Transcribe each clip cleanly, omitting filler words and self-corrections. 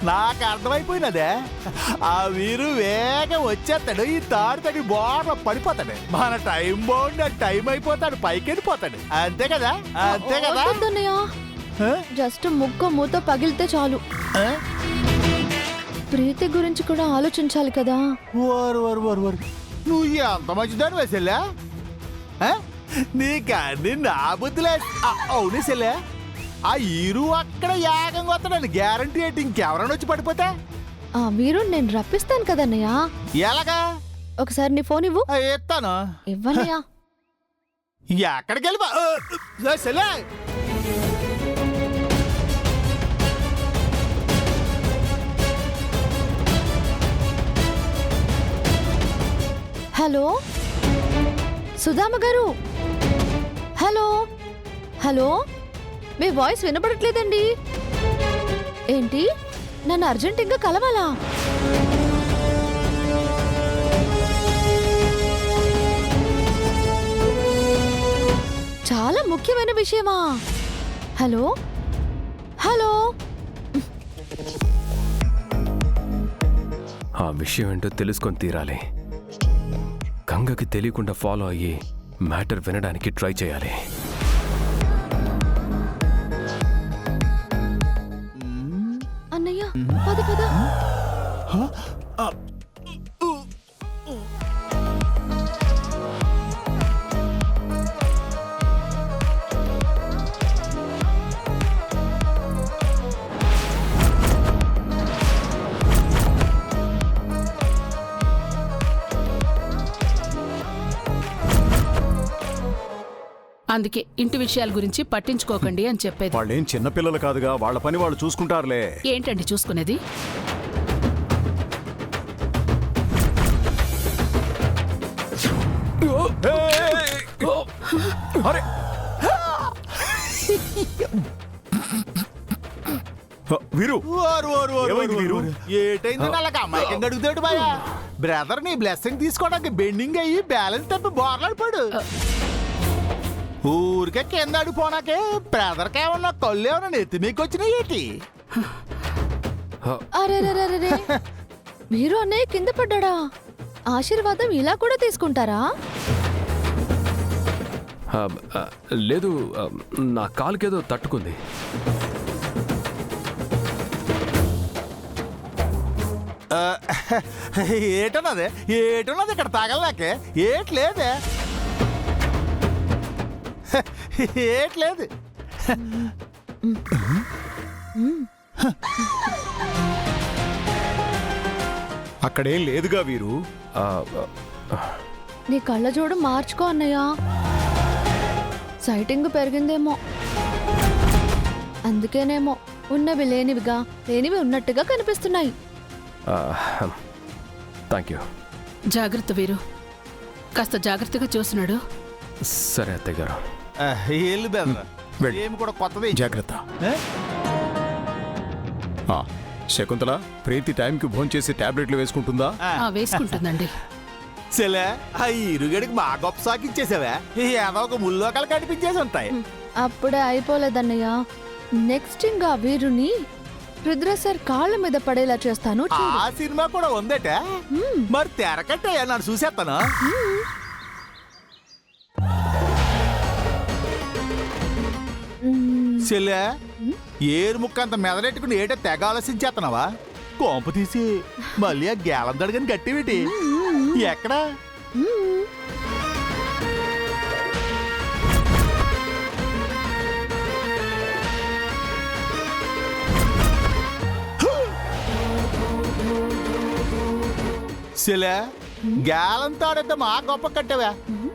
నాకు అర్థమైపోయినదే. ఆ వీరు వేగం వచ్చేస్తాడు, ఈ తాడుతాడు బోర్లో పడిపోతాడు, మన టైం బాగుండి టైం అయిపోతాడు, పైకి వెళ్ళిపోతాడు. అంతే కదా, అంతే కదా. జస్ట్ ముక్క మూత పగిలితే చాలు. ప్రీతి గురించి కూడా ఆలోచించాలి కదా. నువ్వు ఎంత మంచిదాని వేసెల్లా, నీకన్నీ నా బుద్ధిలే. అవును సెల్లే, ఆ ఈరు అక్కడ యాగంగా వస్తాడని గ్యారంటీ ఏంటి? ఇంకెవరైనా వచ్చి పడిపోతే ఆ వీరు నేను రప్పిస్తాను కదన్నయ్య. ఎలాగా? ఒకసారి నీ ఫోన్ ఇవ్వు. ఎత్తాను. ఇవ్వన్నయ్యా. ఎక్కడికి వెళ్ళిపో సెల్లే. హలో సుధామ గారు, హలో హలో, మీ వాయిస్ వినపడట్లేదండి. ఏంటి, నన్ను అర్జెంటుగా కలవాలా? చాలా ముఖ్యమైన విషయమా? Hello hello. ఆ విషయం ఏంటో తెలుసుకొని తీరాలి. గంగకి తెలియకుండా ఫాలో అయ్యి మ్యాటర్ వినడానికి ట్రై చేయాలి. అన్నయ్య పద పద. అందుకే ఇంటి విషయాల గురించి పట్టించుకోకండి అని చెప్పేది. వాళ్ళేం చిన్నపిల్లలు కాదుగా, వాళ్ళ పని వాళ్ళు చూసుకుంటారులే. ఏంటండి చూసుకునేది? వీరు ఏటైందని అలాగ అమ్మాయికి అడుగుతాడు బాయా. బ్రదర్ నీ బ్లెస్సింగ్ తీసుకోవడానికి బెండింగ్ అయ్యి బ్యాలెన్స్ తప్పి బోర్లాడిపోయాడు. ఊరికే కింద అడిపోనాకే బ్రదర్కి ఏమన్నా కళ్ళు ఏమన్నా నెత్తి మీకు వచ్చినాయి ఏంటి? అరే మీరు అన్నయ్య కింద పడ్డా? ఆశీర్వాదం ఇలా కూడా తీసుకుంటారా? లేదు, నా కాలుకేదో తట్టుకుంది. ఏటన్నది ఇక్కడ తాగలేకే ఏట్లేదే, ఏట్లేదు. అక్కడేం లేదుగా వీరు. నీ కళ్ళ జోడు మార్చుకో అన్నయ్య. సైటింగ్ పెరిగిందేమో, అందుకేనేమో ఉన్నవి లేనివిగా లేనివి ఉన్నట్టుగా కనిపిస్తున్నాయి. Thank you. జాగ్రత్త వీరు, కాస్త జాగ్రత్తగా చూస్తున్నాడు. సరే అత్తయ్య గారు. ఏళ్ళు బెదరా ఏమి కూడా కొత్తది. జాగ్రత్త. శకుంతల, ప్రీతి టైంకి భోంచేసి టాబ్లెట్లు వేసుకుంటుందా? వేసుకుంటుందండి. సెలే, ఆ ఇరుగడికి మా గొప్ప సాకిచ్చేసావా? ఏదో ఒక ముల్లోకాలు కనిపించేసి ఉంటాయి. అప్పుడే అయిపోలేదన్నయ్య. నెక్స్ట్ ఇంకా వీరుని రుద్ర సార్ కాళ్ళ మీద పడేలా చేస్తాను. ఆ సినిమా కూడా ఉందట. మరి తెరకట్టయ్యా, నన్ను చూసేస్తాను. చెల్లె, ఏరు ముక్క అంత మెదలెట్టుకుని ఏటో తెగ ఆలోచించేస్తున్నావా? కోంప తీసి మళ్ళీ ఆ గేలం దడగని గట్టివిటి ఎక్కడా? చెల్లె, గేలం తాడైతే మా గొప్ప కట్టేవా?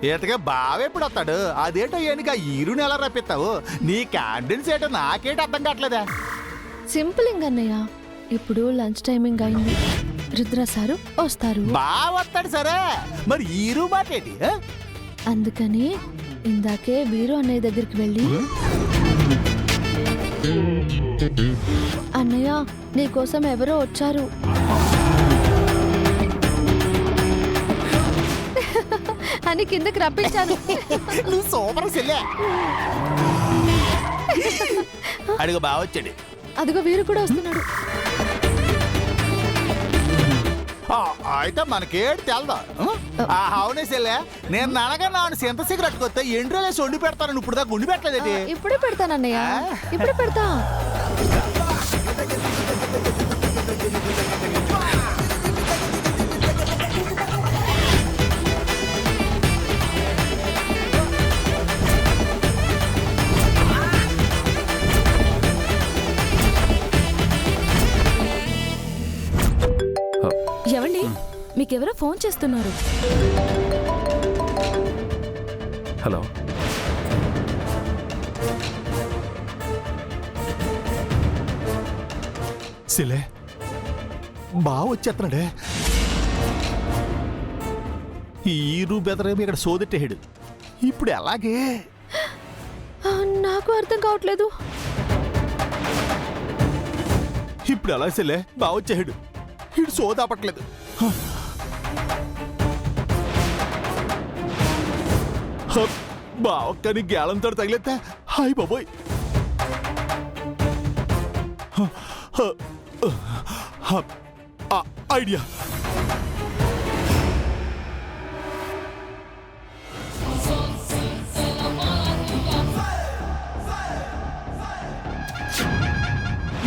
ఈతగా బావ ఎప్పుడు వస్తాడు? అదేటో ఏనుక ఈరుని ఎలా రప్పిస్తావు? నీ క్యాండిల్స్ ఏటో నాకేట అర్థం కావట్లేదా? సింపుల్ అన్నయ్య. ఇప్పుడు లంచ్ టైమింగ్ అయింది, రుద్ర సారు వస్తారు. బావ వస్తాడు సరే, మరి ఈరు మాట ఏంటి? అందుకని ఇందాకే వీరు అన్నయ్య దగ్గరికి వెళ్ళి, అన్నయ్య నీకోసం ఎవరో వచ్చారు అని కిందకి రప్పించాను. నువ్వు సూపర్ సెల్లే. అడుగు బావ వచ్చాడు. అదిగో వీరు కూడా వస్తున్నాడు. అయితే మనకేడు తెల్దా అవునే సెల్లే నేను ననగా నాన్న సింత సిగరెట్ కొత్త ఎండ్రోలేసి వండి పెడతాను ఇప్పుడు దాకా వండి పెట్టలేదేటి ఇప్పుడే పెడతానన్నయ్య, ఇప్పుడే పెడతా. ఏవండి, మీకెవరో ఫోన్ చేస్తున్నారు. హలో, సెల్లే బాగా వచ్చేస్తున్నాడే ఈ రూపెదరేమి ఇక్కడ సోదెట్టేడు ఇప్పుడు ఎలాగే నాకు అర్థం కావట్లేదు. ఇప్పుడు ఎలా సెల్లే బాగా వచ్చేసాడు ఇటు సోదాపట్లేదు. బావక్కని గేలంతో తగిలేస్తే హాయ్ బాబోయ్. ఐడియా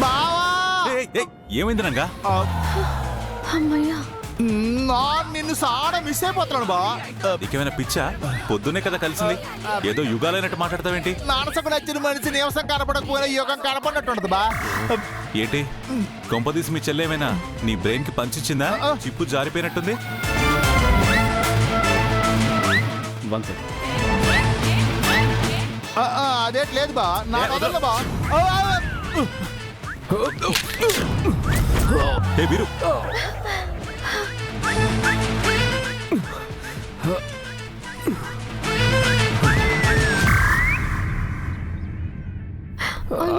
బావా ఏమైంది రంగా? అమ్మయ్యా, నిన్ను సాడ మిస్ అయిపోతున్నాను బా. నీకేమైనా పిచ్చా? పొద్దునే కదా కలిసింది, ఏదో యుగాలైనట్టు మాట్లాడతావేంటి? నానసకు నచ్చిన మనిషి నీవసం కనపడకపోయినా యోగం కనపడినట్టు బా. ఏంటి కొంపదీసి మీ చెల్లేమైనా నీ బ్రెయిన్ కి పంచిచ్చిందా? చిప్పు జారిపోయినట్టుంది. అదేట్ లేదు బా, నా వదలను బా. ఏ వీరు,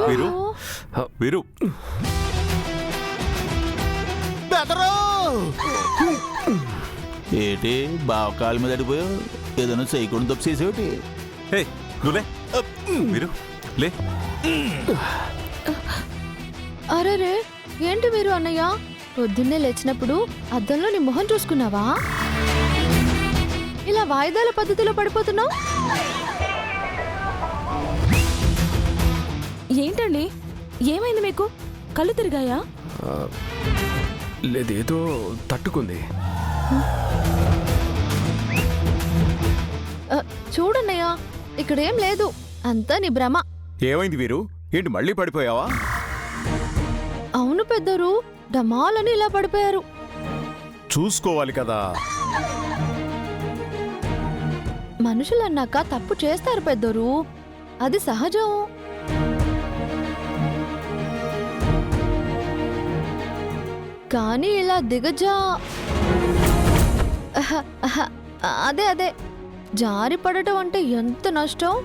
వీరు, వీరు, బెదరు ఏంటి బావకాల మీద అడిపోయావు? ఏదైనా చేయకుండా తప్పు చేసేటి? హే నువ్వులే వీరు, లే. అరే ఏంటి మీరు అన్నయ్య పొద్దున్నే లేచినప్పుడు అద్దంలో నీ మొహం చూసుకున్నావా? ఇలా వాయిదాల పద్ధతిలో పడిపోతున్నావు. ఏంటండి, ఏమైంది మీకు? కళ్ళు తిరిగాయా? లేదేదో తట్టుకుంది. చూడన్నయ్య, ఇక్కడేం లేదు, అంతా నీ భ్రమ. ఏమైంది వీరు? ఏంటి మళ్ళీ పడిపోయావా? అవును పెద్దరు, డమాలని ఇలా పడిపోయారు. చూసుకోవాలి కదా. మనుషులన్నాక తప్పు చేస్తారు పెద్దరు, అది సహజం. కానీ ఇలా దిగజా అదే జారి పడటం అంటే ఎంత నష్టం.